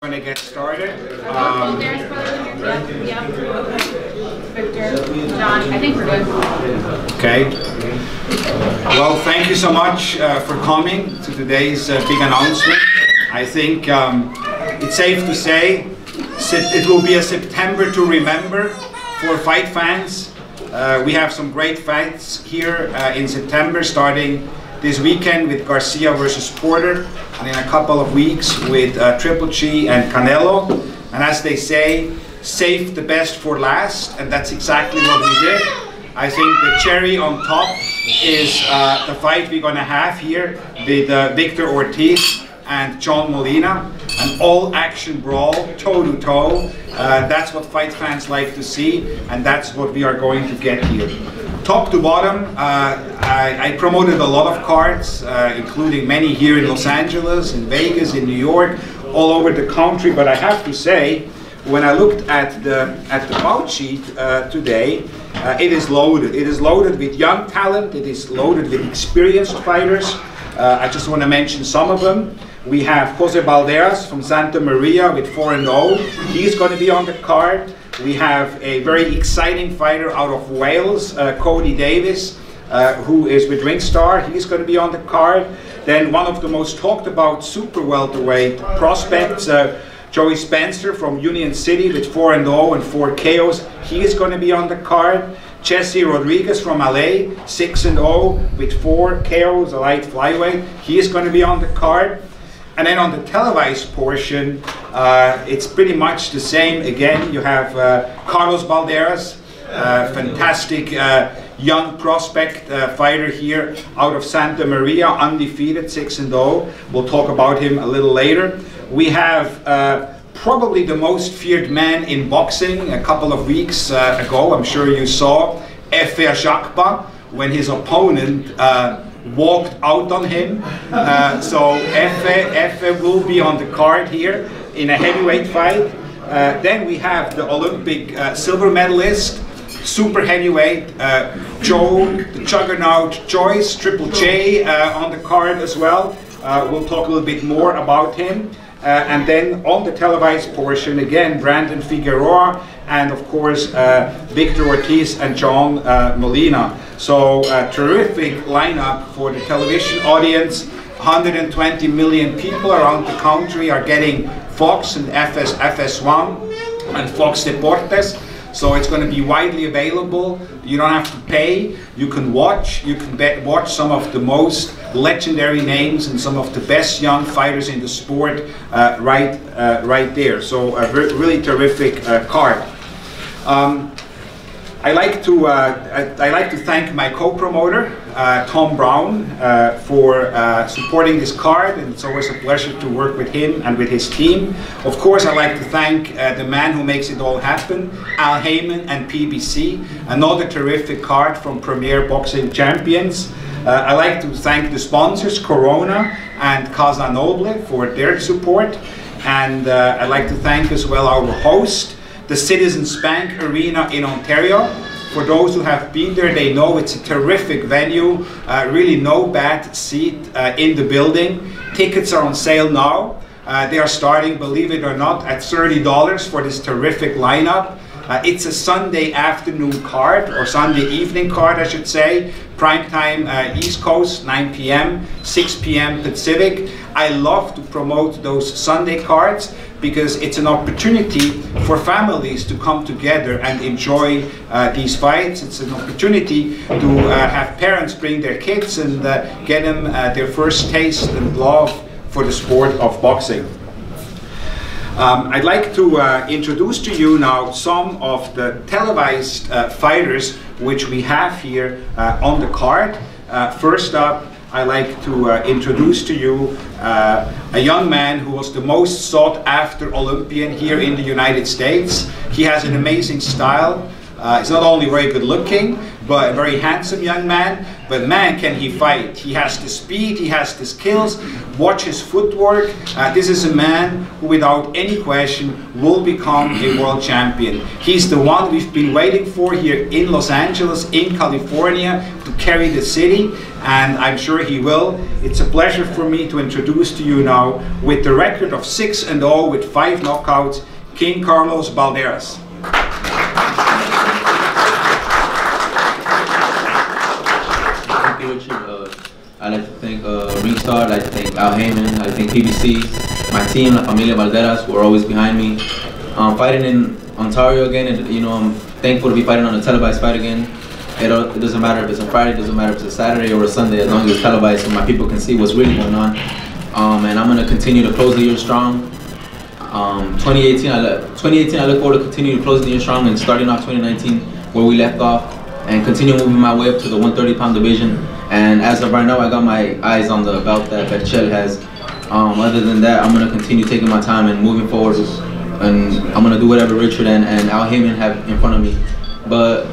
Going to get started. Victor, John, I think we're good. Okay. Well, thank you so much for coming to today's big announcement. I think it's safe to say it will be a September to remember for fight fans. We have some great fights here in September, starting this weekend with Garcia versus Porter, and in a couple of weeks with Triple G and Canelo. And as they say, save the best for last, and that's exactly what we did. I think the cherry on top is the fight we're going to have here with Victor Ortiz and John Molina. An all-action brawl, toe-to-toe. That's what fight fans like to see, and that's what we are going to get here. Top to bottom, I promoted a lot of cards, including many here in Los Angeles, in Vegas, in New York, all over the country. But I have to say, when I looked at the bout sheet today, it is loaded. It is loaded with young talent. It is loaded with experienced fighters. I just want to mention some of them. We have Jose Balderas from Santa Maria with 4-0. He's going to be on the card. We have a very exciting fighter out of Wales, Cody Davis, who is with Ringstar. He's going to be on the card. Then one of the most talked about super welterweight prospects, Joey Spencer from Union City with 4-0 and 4 KOs. He is going to be on the card. Jesse Rodriguez from LA, 6-0 with 4 KOs, a light flyweight. He is going to be on the card. And then on the televised portion, it's pretty much the same. Again, you have Carlos Balderas, fantastic young prospect fighter here out of Santa Maria, undefeated, 6-0. We'll talk about him a little later. We have probably the most feared man in boxing. A couple of weeks ago, I'm sure you saw, Efe Ajagba, when his opponent walked out on him. So Efe will be on the card here in a heavyweight fight. Then we have the Olympic silver medalist, super heavyweight, Joe, the Juggernaut Joyce, Triple J on the card as well. We'll talk a little bit more about him. And then on the televised portion, again, Brandon Figueroa, and of course Victor Ortiz and John Molina. So terrific lineup for the television audience. 120 million people around the country are getting Fox and FS1 and Fox Deportes. So it's going to be widely available. You don't have to pay. You can watch. You can watch some of the most legendary names and some of the best young fighters in the sport right there. So a really terrific card. I like to thank my co-promoter Tom Brown for supporting this card, and it's always a pleasure to work with him and with his team. Of course, I'd like to thank the man who makes it all happen, Al Heyman and PBC, another terrific card from Premier Boxing Champions. I'd like to thank the sponsors, Corona and Casa Noble, for their support, and I'd like to thank as well our host, the Citizens Bank Arena in Ontario. For those who have been there, they know it's a terrific venue, really no bad seat in the building. Tickets are on sale now. They are starting, believe it or not, at $30 for this terrific lineup. It's a Sunday afternoon card, or Sunday evening card, I should say. Prime time East Coast, 9 p.m., 6 p.m. Pacific. I love to promote those Sunday cards because it's an opportunity for families to come together and enjoy these fights. It's an opportunity to have parents bring their kids and get them their first taste and love for the sport of boxing. I'd like to introduce to you now some of the televised fighters which we have here on the card. First up, I'd like to introduce to you a young man who was the most sought after Olympian here in the United States. He has an amazing style. He's not only very good looking, but a very handsome young man, but man can he fight. He has the speed, he has the skills. Watch his footwork. This is a man who without any question will become a world champion. He's the one we've been waiting for here in Los Angeles, in California, to carry the city. and I'm sure he will. It's a pleasure for me to introduce to you now, with the record of 6-0 with 5 knockouts, King Carlos Balderas. Thank you, Richard. I'd like to thank Ringstar, I'd like to thank Al Heyman, I'd like to thank PBC, my team, La Familia Balderas, who are always behind me. Fighting in Ontario again, and you know, I'm thankful to be fighting on a televised fight again. It doesn't matter if it's a Friday, it doesn't matter if it's a Saturday or a Sunday, as long as it's televised so my people can see what's really going on. And I'm going to continue to close the year strong. 2018, I look forward to continue to close the year strong and starting off 2019 where we left off and continue moving my way up to the 130-pound division. And as of right now, I got my eyes on the belt that Berchel has. Other than that, I'm going to continue taking my time and moving forward, and I'm going to do whatever Richard and Al Heyman have in front of me. But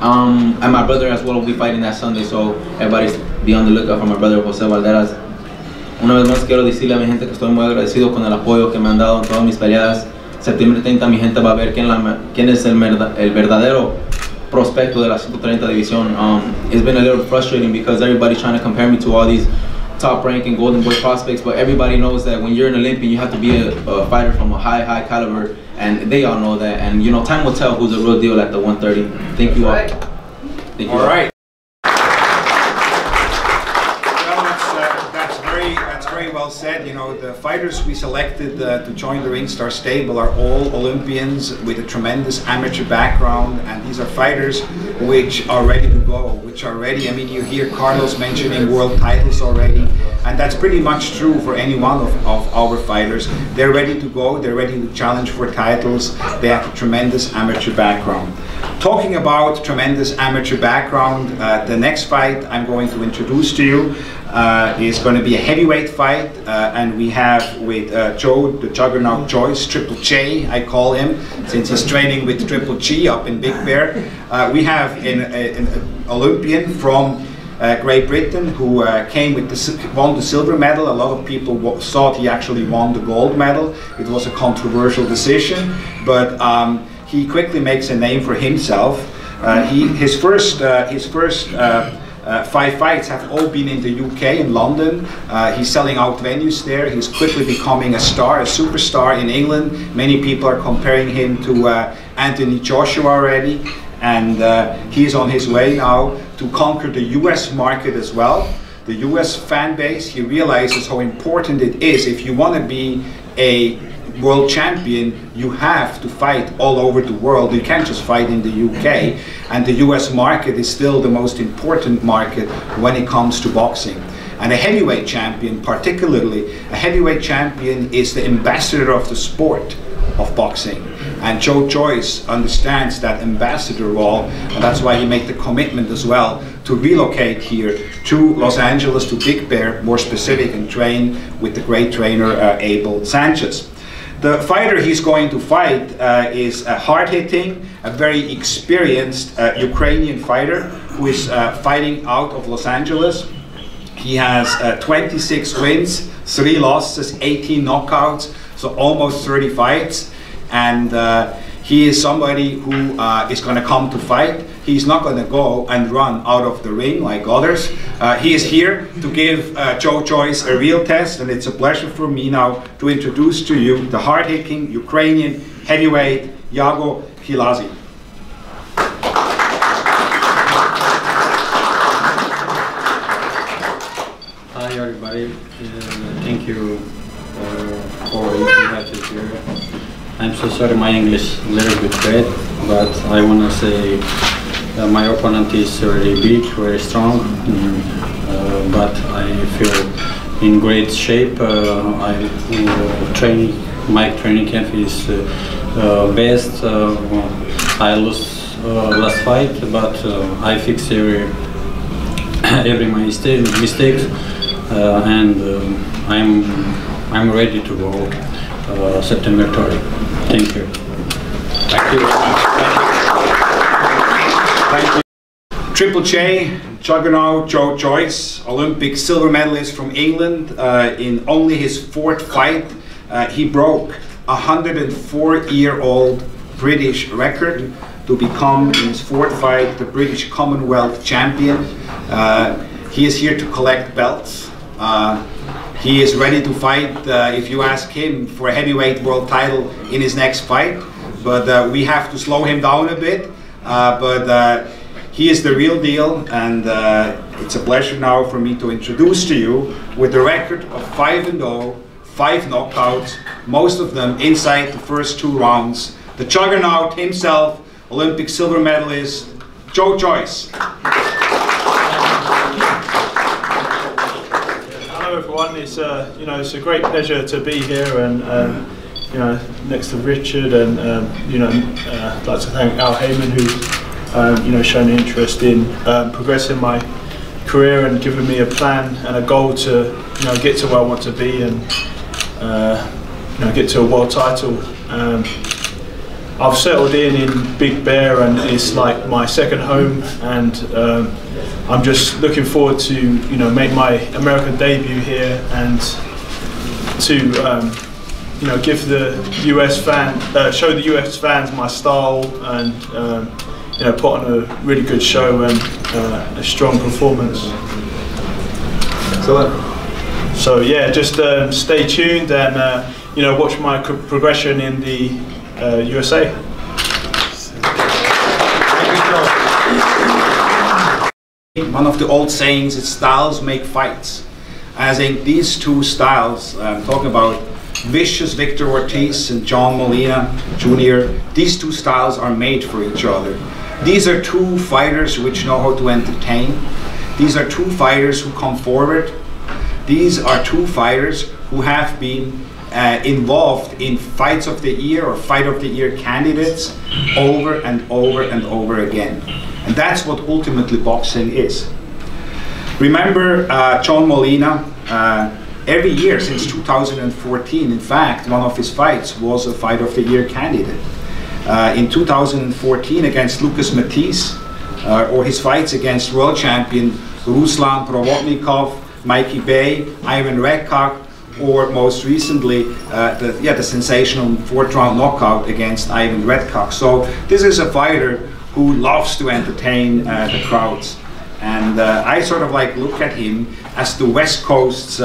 and my brother as well will be fighting that Sunday, so everybody be on the lookout for my brother José Balderas. Una vez más quiero decirle a mi gente que estoy muy agradecido con el apoyo que me han dado en todas mis peleadas. Septiembre 30 mi gente va a ver quién es el verdadero prospecto de la 130 división. It's been a little frustrating because everybody's trying to compare me to all these top-ranking Golden Boy prospects, but everybody knows that when you're an Olympian, you have to be a fighter from a high caliber, and they all know that. And you know, time will tell who's the real deal at the 130. Thank you all. Thank you all. Right. That's very well said. You know, the fighters we selected to join the Ringstar stable are all Olympians with a tremendous amateur background, and these are fighters which are ready to go, which are ready. I mean, you hear Carlos mentioning world titles already, and that's pretty much true for any one of our fighters. They're ready to go, they're ready to challenge for titles, they have a tremendous amateur background. Talking about tremendous amateur background, the next fight I'm going to introduce to you is going to be a heavyweight fight, and we have with Joe the Juggernaut Joyce, Triple J I call him, since he's training with Triple G up in Big Bear. We have an Olympian from Great Britain who came with won the silver medal. A lot of people thought he actually won the gold medal. It was a controversial decision, but he quickly makes a name for himself. His first 5 fights have all been in the UK, in London. He's selling out venues there. He's quickly becoming a star, a superstar in England. Many people are comparing him to Anthony Joshua already, and he's on his way now to conquer the US market as well. The US fan base, he realizes how important it is. If you want to be a world champion, you have to fight all over the world. You can't just fight in the UK, and the US market is still the most important market when it comes to boxing. And a heavyweight champion, particularly a heavyweight champion, is the ambassador of the sport of boxing, and Joe Joyce understands that ambassador role, and that's why he made the commitment as well to relocate here to Los Angeles, to Big Bear more specific, and train with the great trainer Abel Sanchez. The fighter he's going to fight is a hard-hitting, a very experienced Ukrainian fighter who is fighting out of Los Angeles. He has 26 wins, 3 losses, 18 knockouts, so almost 30 fights. And he is somebody who is going to come to fight. He's not going to go and run out of the ring like others. He is here to give Joe Joyce a real test, and it's a pleasure for me now to introduce to you the hard-hitting Ukrainian heavyweight Yago Hilazi. Hi everybody, thank you for inviting me here. I'm so sorry my English is a little bit bad, but I want to say my opponent is very big, very strong, but I feel in great shape. My training camp is best. I lost last fight, but I fixed every mistakes, and I'm ready to go September 30. Thank you. Thank you very much. Thank you. Triple J, Juggernaut Joe Joyce, Olympic silver medalist from England. In only his 4th fight, he broke a 104-year-old British record to become, in his 4th fight, the British Commonwealth champion. He is here to collect belts. He is ready to fight, if you ask him, for a heavyweight world title in his next fight. But we have to slow him down a bit. But he is the real deal, and it's a pleasure now for me to introduce to you, with a record of 5-0, 5 knockouts, most of them inside the first 2 rounds, the juggernaut himself, Olympic silver medalist, Joe Joyce. Hello everyone, it's it's a great pleasure to be here, and next to Richard, and I'd like to thank Al Heyman, who's shown interest in progressing my career and giving me a plan and a goal to get to where I want to be, and get to a world title. I've settled in Big Bear, and it's like my second home, and I'm just looking forward to make my American debut here, and to give the US show the US fans my style, and put on a really good show and a strong performance. So yeah, just stay tuned and watch my progression in the USA. One of the old sayings is styles make fights. I think these 2 styles, I'm talking about vicious Victor Ortiz and John Molina Jr., these 2 styles are made for each other. These are 2 fighters which know how to entertain. These are 2 fighters who come forward. These are 2 fighters who have been involved in fights of the year or fight of the year candidates over and over and over again. And that's what ultimately boxing is. Remember John Molina, every year since 2014, in fact, one of his fights was a fight of the year candidate. In 2014 against Lucas Matisse, or his fights against world champion Ruslan Provodnikov, Mikey Bay, Ivan Redkach, or most recently the sensational 4th round knockout against Ivan Redkach. So this is a fighter who loves to entertain the crowds, and I sort of like look at him as the West Coast's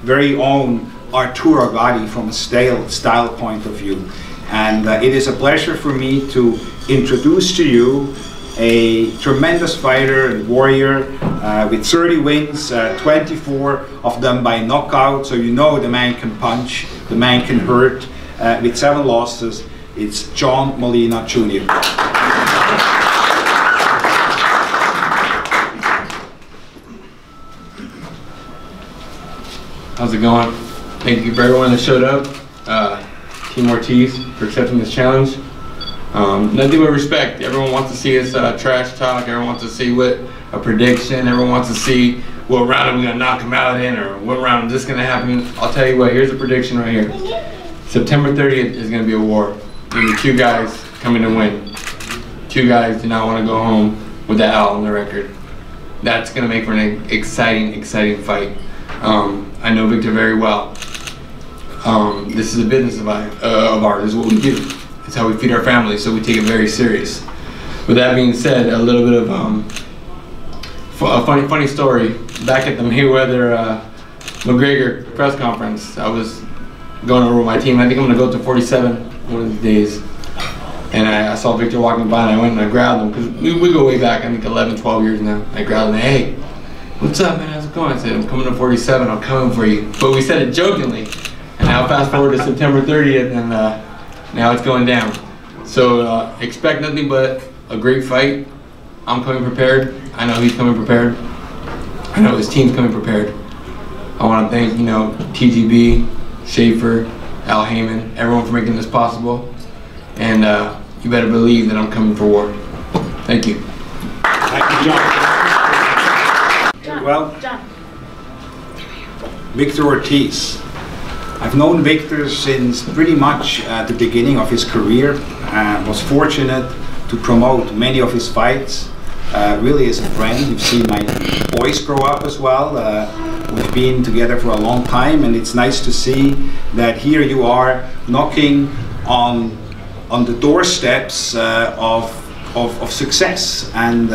very own Arturo Gatti from a style point of view. And it is a pleasure for me to introduce to you a tremendous fighter and warrior with 30 wins, 24 of them by knockout, so you know the man can punch, the man can hurt. With 7 losses, it's John Molina Jr. How's it going? Thank you for everyone that showed up. Team Ortiz for accepting this challenge. Nothing but respect. Everyone wants to see us trash talk. Everyone wants to see what a prediction. Everyone wants to see what round we're gonna knock him out in, or what round is this gonna happen. I'll tell you what. Here's a prediction right here. September 30th is gonna be a war. There's 2 guys coming to win. 2 guys do not want to go home with the L on the record. That's gonna make for an exciting fight. I know Victor very well. This is a business of ours. This is what we do. It's how we feed our families, so we take it very serious. With that being said, a little bit of a funny story. Back at the Mayweather McGregor press conference, I was going over with my team. I think I'm gonna go to 47 one of these days. And I saw Victor walking by, and I went and I grabbed him, because we go way back, I think 11, 12 years now. I grabbed him, hey, what's up, man, how's it going? I said, I'm coming to 47, I'm coming for you. But we said it jokingly. And now fast forward to September 30th, and now it's going down. So expect nothing but a great fight. I'm coming prepared. I know he's coming prepared. I know his team's coming prepared. I want to thank, TGB, Schaefer, Al Heyman, everyone for making this possible. And you better believe that I'm coming for war. Thank you. Thank you, John. Well, Victor Ortiz. I've known Victor since pretty much the beginning of his career. Was fortunate to promote many of his fights. Really as a friend. You've seen my boys grow up as well. We've been together for a long time, and it's nice to see that here you are knocking on the doorsteps of success. And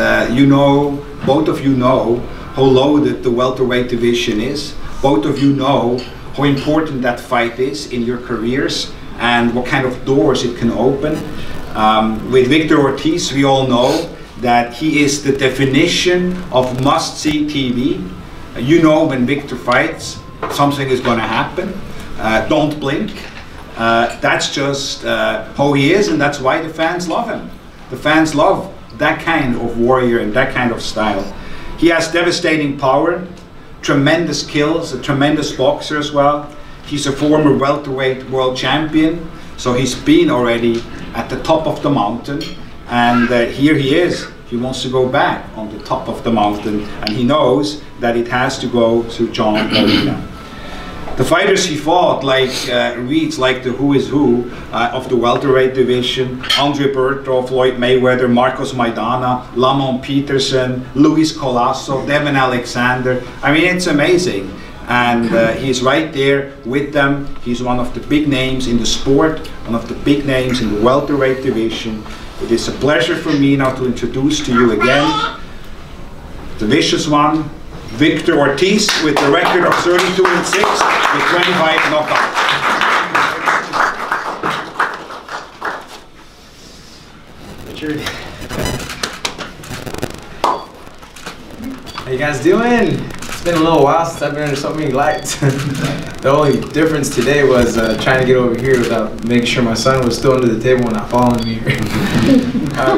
both of you know how loaded the welterweight division is. Both of you know how important that fight is in your careers and what kind of doors it can open. With Victor Ortiz, we all know that he is the definition of must-see TV. You know when Victor fights, something is going to happen. Don't blink. That's just how he is, and that's why the fans love him. The fans love that kind of warrior and that kind of style. He has devastating power, tremendous skills, a tremendous boxer as well. He's a former welterweight world champion, so he's been already at the top of the mountain, and here he is. He wants to go back on the top of the mountain, and he knows that it has to go to John Molina. The fighters he fought reads like the who is who of the welterweight division: Andre Berto, Floyd Mayweather, Marcos Maidana, Lamont Peterson, Luis Colasso, Devin Alexander. I mean, it's amazing. And he's right there with them. He's one of the big names in the sport, one of the big names in the welterweight division. It is a pleasure for me now to introduce to you again the vicious one, Victor Ortiz, with a record of 32-6 with 25 knockouts. Richard. How you guys doing? It's been a little while since I've been under so many lights. The only difference today was trying to get over here without making sure my son was still under the table and not following me here.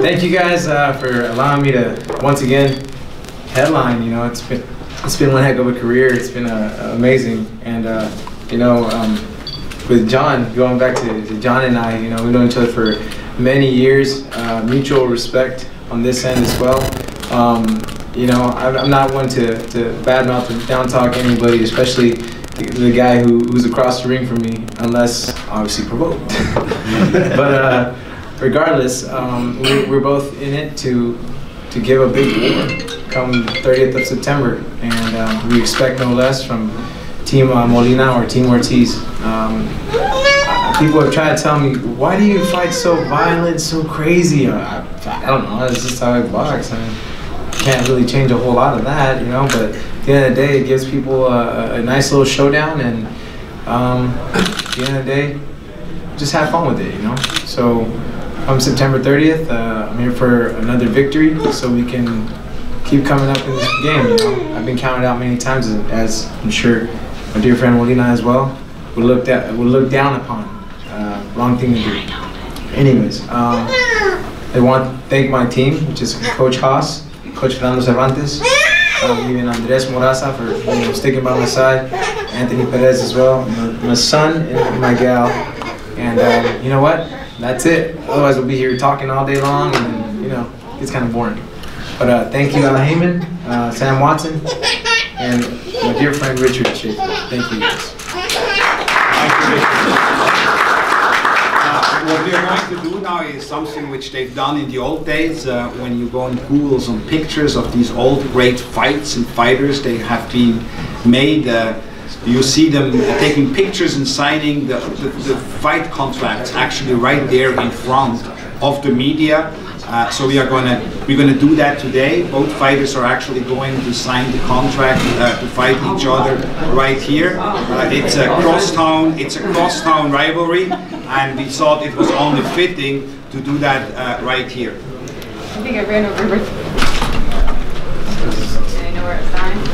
Thank you guys for allowing me to once again headline. You know, it's been one heck of a career. It's been amazing, and you know, with John, going back to John and I, you know, we've known each other for many years. Mutual respect on this end as well. You know, I'm not one to badmouth or down talk anybody, especially the guy who's across the ring from me, unless obviously provoked. But regardless, we're both in it to give a big war come 30th of September, and we expect no less from Team Molina or Team Ortiz. People have tried to tell me, why do you fight so violent, so crazy? I don't know, that's just how I box. I mean, can't really change a whole lot of that, you know, but at the end of the day, it gives people a nice little showdown, and at the end of the day, just have fun with it, you know. So come September 30th, I'm here for another victory, so we can keep coming up in this game, you know. I've been counted out many times, as I'm sure my dear friend Molina as well would look down upon. Wrong thing to do. Anyways, I want to thank my team, which is Coach Haas, Coach Fernando Cervantes, even Andres Moraza for sticking by my side, Anthony Perez as well, my son and my gal, and you know what? That's it. Otherwise, we'll be here talking all day long, and you know, it's kind of boring. But thank you, Al Heyman, Sam Watson, and my dear friend Richard Schaefer. Thank you guys. What we are going to do now is something which they've done in the old days. When you go and Google some pictures of these old great fights and fighters, they have been made. You see them taking pictures and signing the fight contracts actually right there in front of the media. So we're gonna do that today. Both fighters are actually going to sign the contract to fight each other right here. It's a crosstown rivalry, and we thought it was only fitting to do that right here. I think I ran over with. Do they know where it's signed?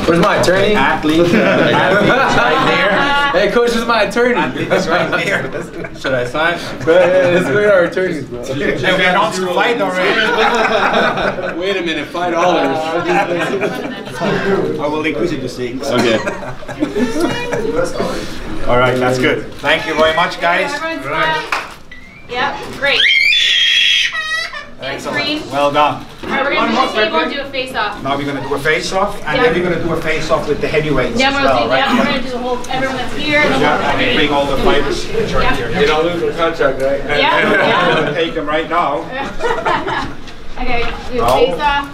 Where's my attorney? Athlete is right there. Hey, coach, this is my attorney. Athlete is right there. Should I sign? Let's look at our attorneys, bro. And we announced the fight already. Wait a minute, $5. I will increase it to 6. Okay. All right, that's good. Thank you very much, guys. Everyone smile. Yep, great. Excellent. Well done. All right, we're going to do the table and do a face-off. Now we're going to do a face-off, and then we're going to do a face-off with the heavyweights Yeah, as we're well, right? going to do the whole, everyone that's here. And Yeah, and we bring all the fighters which are here. You don't lose your contract, right? Yeah. I'm going to take them right now. Okay, do a face-off.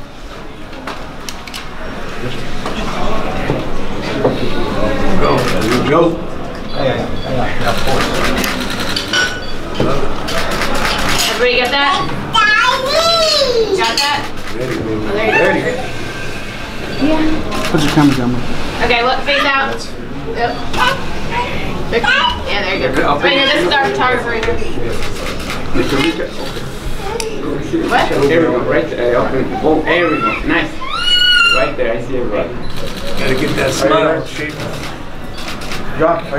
Go. Everybody got that? Got that? Oh, there you go. Put your camera down. Okay, look, face out. Yep. Yeah, there you go. Right here, this is our photographer right here. What? There we go, right there. Open. Oh, there we go. Nice. Right there, I see everybody. Gotta get that smile.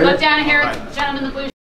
Look down here, gentleman in the blue.